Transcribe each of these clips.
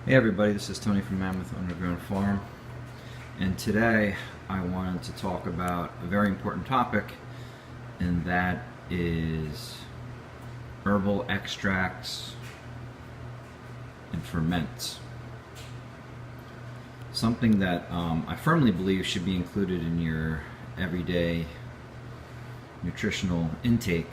Hey everybody, this is Tony from Mammoth Underground Farm, and today I wanted to talk about a very important topic, and that is herbal extracts and ferments. Something that I firmly believe should be included in your everyday nutritional intake,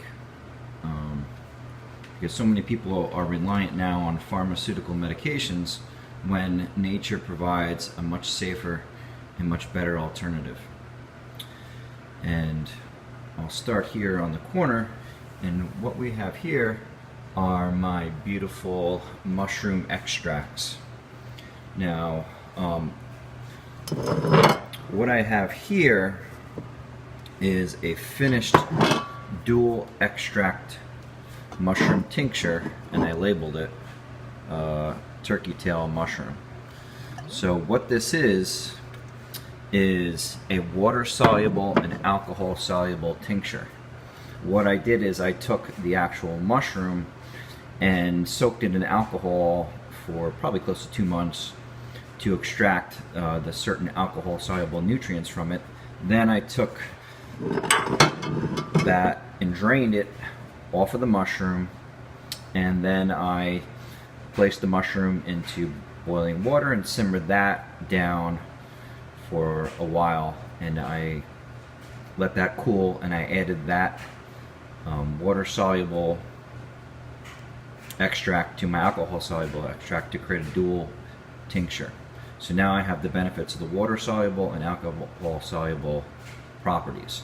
because so many people are reliant now on pharmaceutical medications when nature provides a much safer and much better alternative. And I'll start here on the corner, and what we have here are my beautiful mushroom extracts. Now, what I have here is a finished dual extract mushroom tincture, and I labeled it turkey tail mushroom. So what this is a water soluble and alcohol soluble tincture. What I did is I took the actual mushroom and soaked it in alcohol for probably close to 2 months to extract the certain alcohol soluble nutrients from it. Then I took that and drained it off of the mushroom, and then I placed the mushroom into boiling water and simmered that down for a while, and I let that cool, and I added that water soluble extract to my alcohol soluble extract to create a dual tincture. So now I have the benefits of the water soluble and alcohol soluble properties.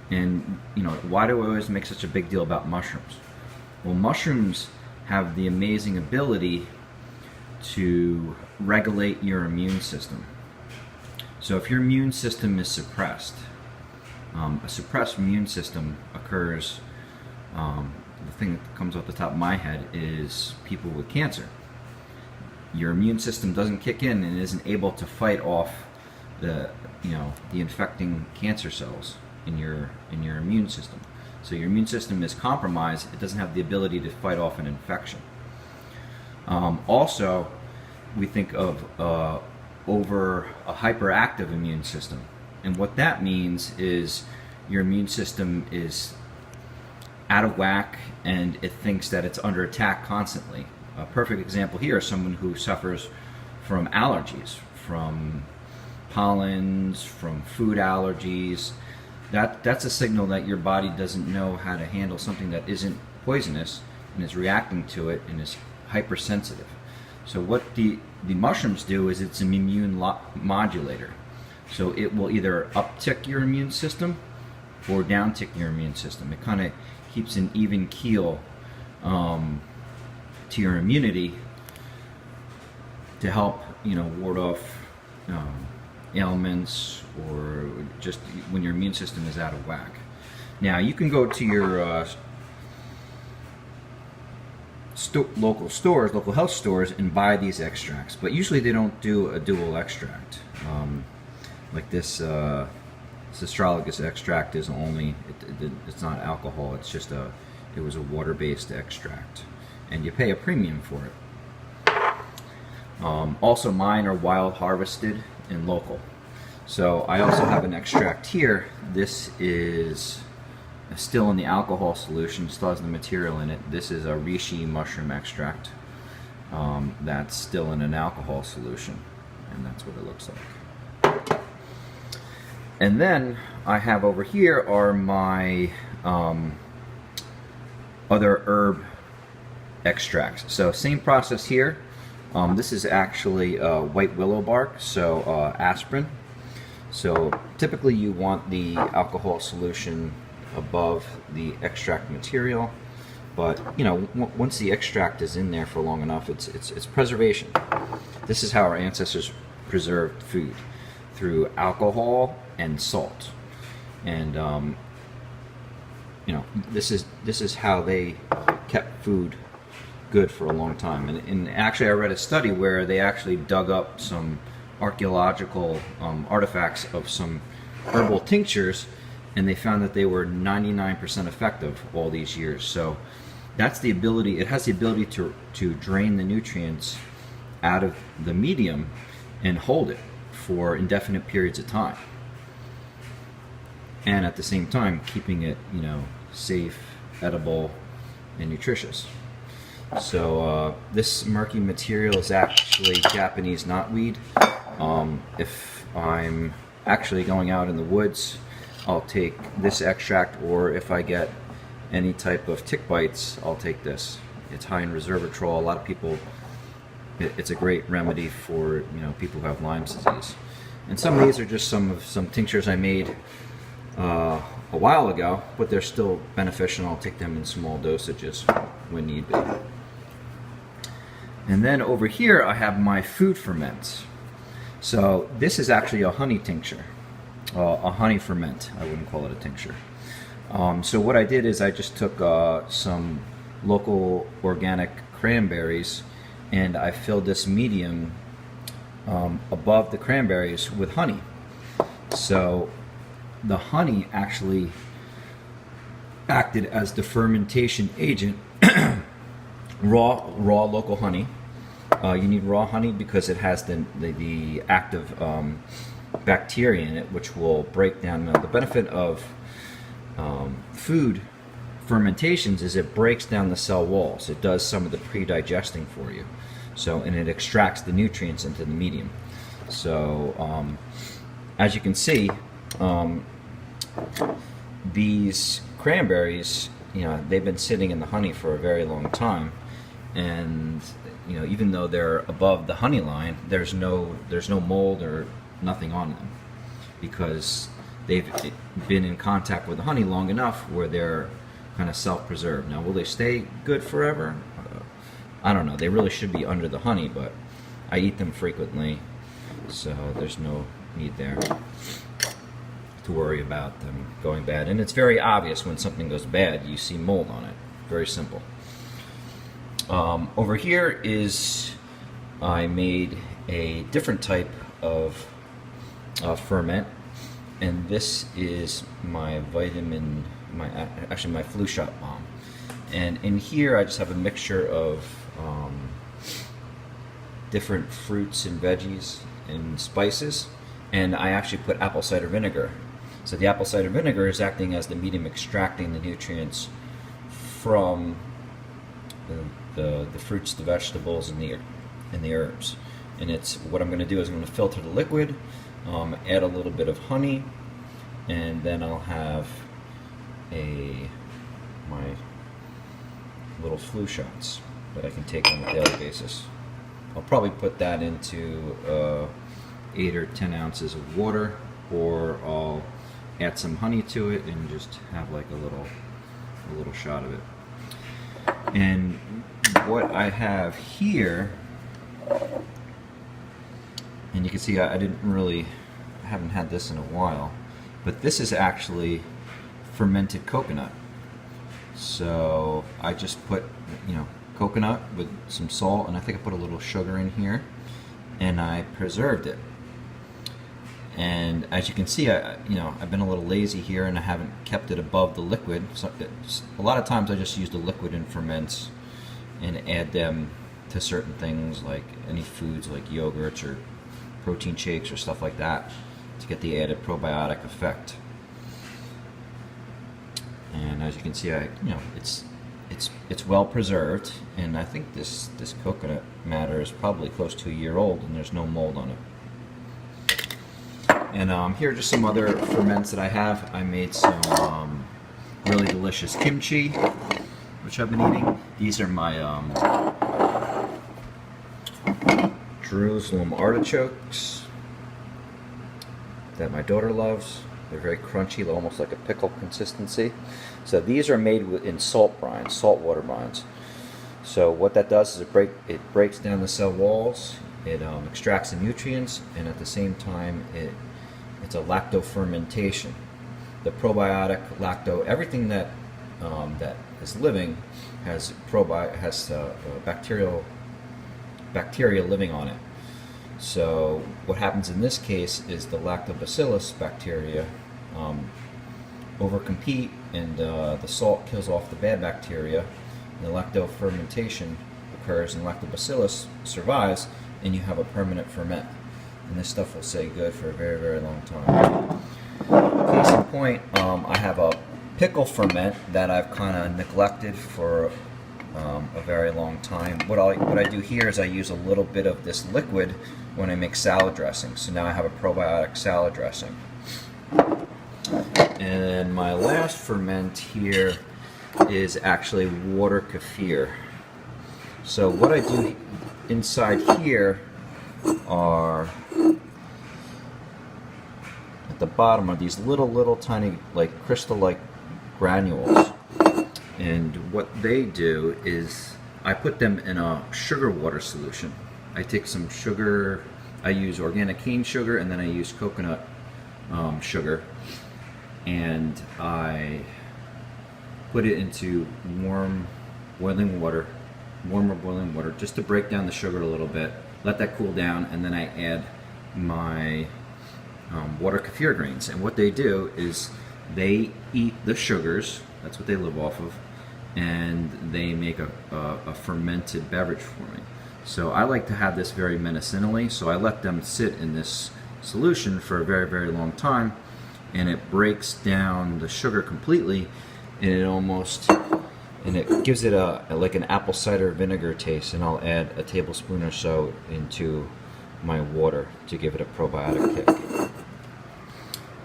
And why do I always make such a big deal about mushrooms? Well, mushrooms have the amazing ability to regulate your immune system. So if your immune system is suppressed, a suppressed immune system occurs, the thing that comes off the top of my head is people with cancer. Your immune system doesn't kick in and isn't able to fight off the infecting cancer cells in your immune system. So your immune system is compromised. It doesn't have the ability to fight off an infection. Also, we think of over a hyperactive immune system, and what that means is your immune system is out of whack and it thinks that it's under attack constantly. A perfect example here is someone who suffers from allergies, from pollens, from food allergies. That's a signal that your body doesn't know how to handle something that isn't poisonous and is reacting to it and is hypersensitive. So what the mushrooms do is it's an immune modulator. So it will either uptick your immune system or downtick your immune system. It kind of keeps an even keel to your immunity to help ward off ailments, or just when your immune system is out of whack. Now you can go to your local health stores and buy these extracts, but usually they don't do a dual extract. Like this astragalus extract is it's not alcohol, it's just it was a water-based extract, and you pay a premium for it. Also, mine are wild harvested and local. So I also have an extract here. This is still in the alcohol solution, still has the material in it. This is a reishi mushroom extract that's still in an alcohol solution, and that's what it looks like. And then I have over here are my other herb extracts. So same process here. This is actually white willow bark, so aspirin. So typically you want the alcohol solution above the extract material, but once the extract is in there for long enough, it's preservation. This is how our ancestors preserved food, through alcohol and salt, and this is how they kept food good for a long time. And actually I read a study where they actually dug up some archaeological artifacts of some herbal tinctures, and they found that they were 99% effective all these years. So that's the ability, it has the ability to drain the nutrients out of the medium and hold it for indefinite periods of time, and at the same time keeping it, safe, edible, and nutritious. So this murky material is actually Japanese knotweed. If I'm actually going out in the woods, I'll take this extract, or if I get any type of tick bites, I'll take this. It's high in resveratrol. A lot of people, it's a great remedy for people who have Lyme's disease. And some of these are just some tinctures I made a while ago, but they're still beneficial. I'll take them in small dosages when need be. And then over here I have my food ferments. So this is actually a honey tincture, a honey ferment. I wouldn't call it a tincture. So what I did is I just took some local organic cranberries, and I filled this medium above the cranberries with honey. So the honey actually acted as the fermentation agent. raw local honey. You need raw honey because it has the active bacteria in it, which will break down. The benefit of food fermentations is it breaks down the cell walls. It does some of the pre-digesting for you. So, and it extracts the nutrients into the medium. So, as you can see, these cranberries, they've been sitting in the honey for a very long time, and even though they're above the honey line, there's no mold or nothing on them, because they've been in contact with the honey long enough where they're kind of self-preserved. Now, will they stay good forever? I don't know. They really should be under the honey, but I eat them frequently, so there's no need there to worry about them going bad. And it's very obvious when something goes bad. You see mold on it. Very simple. Over here is, I made a different type of ferment, and this is my vitamin, my flu shot bomb. And in here I just have a mixture of different fruits and veggies and spices, and I actually put apple cider vinegar. So the apple cider vinegar is acting as the medium extracting the nutrients from the fruits, the vegetables, and the herbs. And it's what I'm going to do is I'm going to filter the liquid, add a little bit of honey, and then I'll have my little flu shots that I can take on a daily basis. I'll probably put that into 8 or 10 ounces of water, or I'll add some honey to it and just have like a little shot of it. And what I have here, and you can see I haven't had this in a while, but this is actually fermented coconut. So I just put coconut with some salt, and I think I put a little sugar in here, and I preserved it. And as you can see, I've been a little lazy here, and I haven't kept it above the liquid. So a lot of times I just use the liquid in ferments and add them to certain things, like any foods like yogurts or protein shakes or stuff like that, to get the added probiotic effect. And as you can see, it's well preserved, and I think this coconut matter is probably close to a year old, and there's no mold on it. And here are just some other ferments that I have. I made some really delicious kimchi, which I've been eating. These are my Jerusalem artichokes that my daughter loves. They're very crunchy, almost like a pickle consistency. So these are made in salt brines, saltwater brines. So what that does is it breaks down the cell walls, it extracts the nutrients, and at the same time it's a lacto fermentation. The probiotic, lacto, everything that is living has bacteria living on it. So what happens in this case is the lactobacillus bacteria overcompete, and the salt kills off the bad bacteria, and the lacto fermentation occurs, and lactobacillus survives, and you have a permanent ferment. And this stuff will stay good for a very, very long time. Case in point, I have a pickle ferment that I've kind of neglected for a very long time. What I do here is I use a little bit of this liquid when I make salad dressing. So now I have a probiotic salad dressing. And my last ferment here is actually water kefir. So what I do inside here are, at the bottom are these little tiny, like crystal-like granules. And what they do is I put them in a sugar water solution. I take some sugar, I use organic cane sugar, and then I use coconut sugar, and I put it into warmer boiling water, just to break down the sugar a little bit. Let that cool down, and then I add my water kefir grains. And what they do is they eat the sugars, that's what they live off of, and they make a fermented beverage for me. So I like to have this very medicinally, so I let them sit in this solution for a very, very long time, and it breaks down the sugar completely, and it gives it like an apple cider vinegar taste. And I'll add a tablespoon or so into my water to give it a probiotic kick.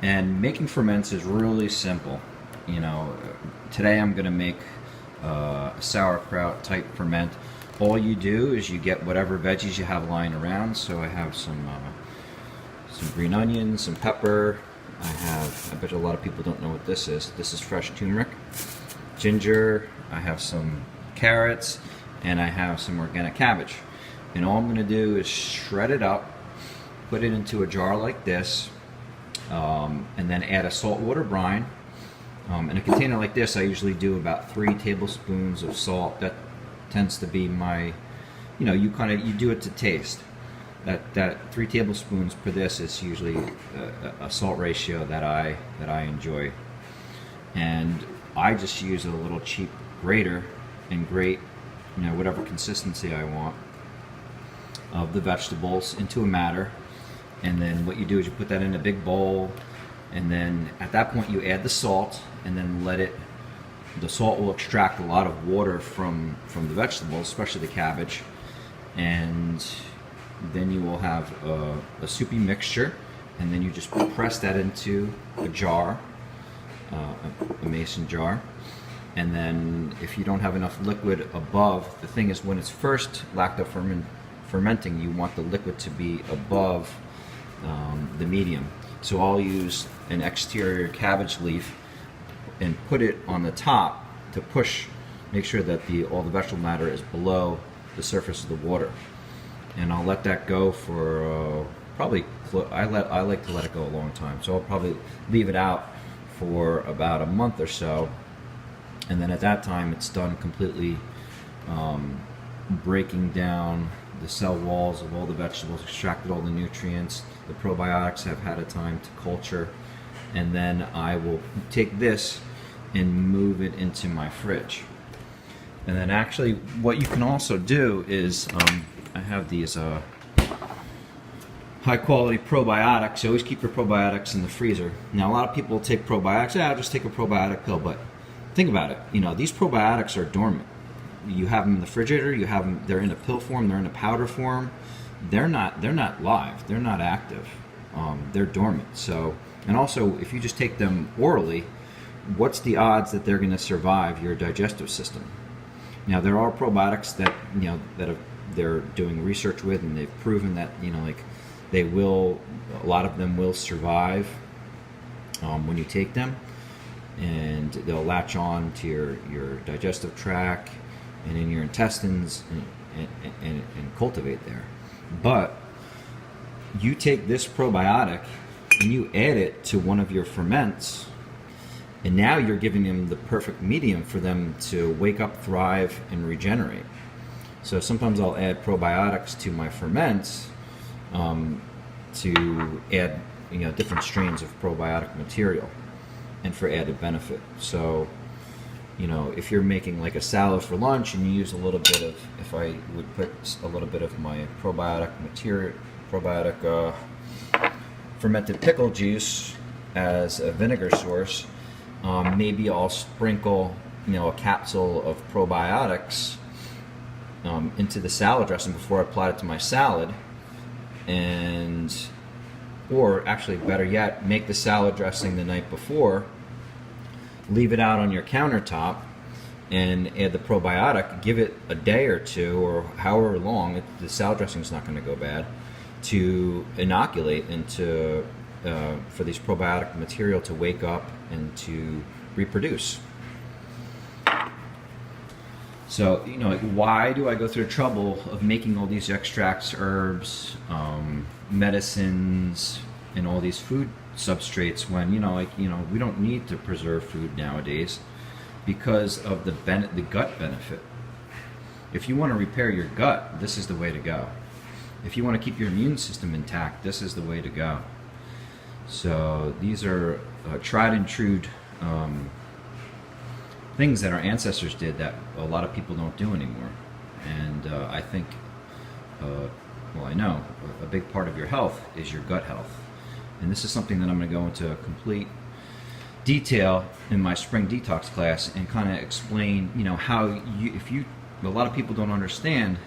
And making ferments is really simple. You know, today I'm going to make a sauerkraut type ferment. All you do is you get whatever veggies you have lying around. So I have some green onions, some pepper. I bet a lot of people don't know what this is. This is fresh turmeric, ginger. I have some carrots, and I have some organic cabbage. And all I'm going to do is shred it up, put it into a jar like this, and then add a saltwater brine. In a container like this, I usually do about 3 tablespoons of salt. That tends to be my, you do it to taste. That 3 tablespoons per this is usually a salt ratio that I enjoy. And I just use a little cheap grater and grate, whatever consistency I want of the vegetables into a matter. And then what you do is you put that in a big bowl, and then at that point you add the salt, and then the salt will extract a lot of water from the vegetables, especially the cabbage, and then you will have a soupy mixture, and then you just press that into a jar, a mason jar. And then if you don't have enough liquid above, the thing is when it's first fermenting, you want the liquid to be above the medium. So I'll use an exterior cabbage leaf and put it on the top to make sure that all the vegetable matter is below the surface of the water. And I'll let that go for I like to let it go a long time. So I'll probably leave it out for about a month or so. And then at that time, it's done completely breaking down the cell walls of all the vegetables, extracted all the nutrients. The probiotics have had a time to culture. And then I will take this and move it into my fridge. And then actually, what you can also do is, I have these high quality probiotics. You always keep your probiotics in the freezer. Now, a lot of people take probiotics. I'll just take a probiotic pill. But think about it. These probiotics are dormant. You have them in the refrigerator. You have them. They're in a pill form. They're in a powder form. They're not live. They're not active. They're dormant. So, and also, if you just take them orally, what's the odds that they're going to survive your digestive system? Now, there are probiotics that they're doing research with, and they've proven that a lot of them will survive when you take them, and they'll latch on to your digestive tract and in your intestines and cultivate there. But you take this probiotic and you add it to one of your ferments, and now you're giving them the perfect medium for them to wake up, thrive, and regenerate. So sometimes I'll add probiotics to my ferments to add different strains of probiotic material and for added benefit. So you know, if you're making like a salad for lunch and you use a little bit of, if I would put a little bit of my probiotic material, fermented pickle juice as a vinegar source, maybe I'll sprinkle, you know, a capsule of probiotics into the salad dressing before I apply it to my salad, and or actually better yet, make the salad dressing the night before, leave it out on your countertop, and add the probiotic. Give it a day or two or however long, the salad dressing is not going to go bad, to inoculate and to for these probiotic material to wake up and to reproduce. So, you know, why do I go through the trouble of making all these extracts, herbs, medicines, and all these food substrates when, you know, like, you know, we don't need to preserve food nowadays because of the gut benefit. If you want to repair your gut, this is the way to go. If you want to keep your immune system intact, this is the way to go. So these are tried and true things that our ancestors did that a lot of people don't do anymore. And I think, well, I know a big part of your health is your gut health. And this is something that I'm going to go into complete detail in my spring detox class and kind of explain, you know, how you, a lot of people don't understand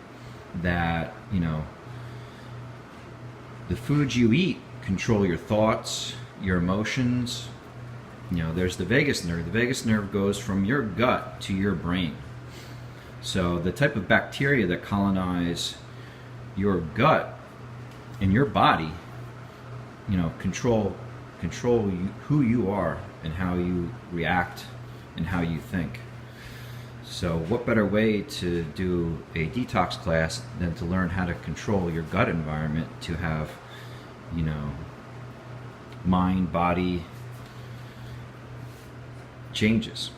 that, you know, the foods you eat control your thoughts, your emotions. You know, there's the vagus nerve. The vagus nerve goes from your gut to your brain. So the type of bacteria that colonize your gut and your body, you know, control who you are and how you react and how you think. So what better way to do a detox class than to learn how to control your gut environment, to have, you know, mind, body changes.